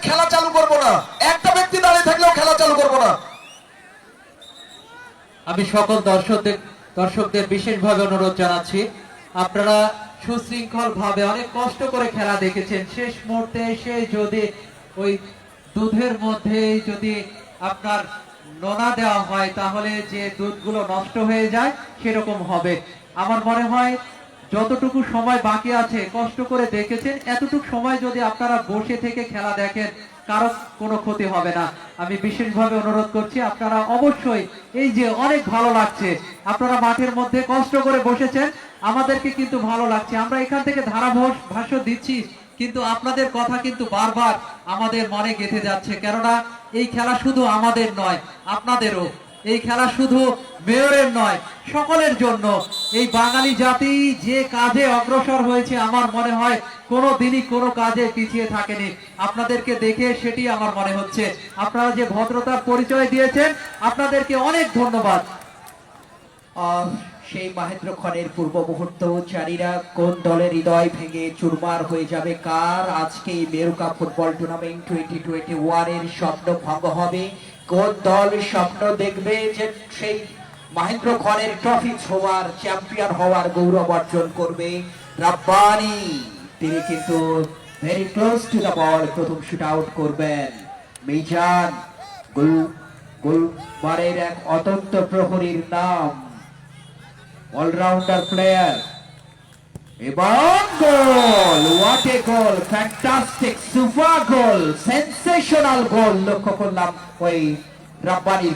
খেলা চালু করব না, একটা ব্যক্তি দাঁড়িয়ে থাকলেও খেলা চালু করব না। আমি সকল দর্শকদের বিশেষভাবে অনুরোধ জানাচ্ছি, আপনারা সুশৃঙ্খল ভাবে অনেক কষ্ট করে খেলা দেখেছেন, শেষ মুহূর্তে এসে যদি ওই দুধের মধ্যে যদি আপনার নোনা দেওয়া হয় তাহলে যে দুধগুলো নষ্ট হয়ে যায় সেরকম হবে। আমার মনে হয় যতটুকু সময় বাকি আছে কষ্ট করে দেখেছেন, এতটুকু সময় যদি আপনারা বসে থেকে খেলা দেখেন কারো কোনো ক্ষতি হবে না। আমি বিশেষভাবে অনুরোধ করছি আপনারা অবশ্যই, এই যে অনেক ভালো লাগছে আপনারা মাঠের মধ্যে কষ্ট করে বসেছেন, আমাদেরকে কিন্তু ভালো লাগছে। আমরা এখান থেকে ধারাভাষ্য দিচ্ছি কিন্তু আপনাদের কথা কিন্তু বারবার আমাদের মনে গেঁথে যাচ্ছে, কেননা এই খেলা শুধু আমাদের নয়, আপনাদেরও। এই খেলা শুধু মেয়রের নয়, সকলের জন্য। এই বাঙালি জাতি যে কাজে অগ্রসর হয়েছে আমার মনে হয় কোনো দিনই কোনো কাজে পিছিয়ে থাকেনি। আপনাদেরকে দেখে সেটি আমার মনে হচ্ছে। আপনারা যে ভদ্রতার পরিচয় দিয়েছেন, আপনাদেরকে অনেক ধন্যবাদ। সেই মহেন্দ্র ক্ষণের পূর্ব মুহূর্ত, জানিরা কোন দলের হৃদয় ভেঙে চুরমার হয়ে যাবে, কার আজকে এই মেরুকা ফুটবল টুর্নামেন্ট 2021 এর স্বপ্ন ভঙ্গ হবে, কোন দল স্বপ্ন দেখবে যে সেই মহেন্দ্র ক্ষণের ট্রফি ছোঁয়ার, চ্যাম্পিয়ন হওয়ার গৌরব অর্জন করবে। রাব্বানি তিনি কিন্তু very close to the ball, প্রথম শুট আউট করবেন। মিজান গোলবারের এক অত্যন্ত প্রহরীর নাম, অলরাউন্ডার প্লেয়ার, এবং goal! What a goal! Fantastic, super goal, sensational goal লক্ষ্য করলাম ওই রাব্বানির।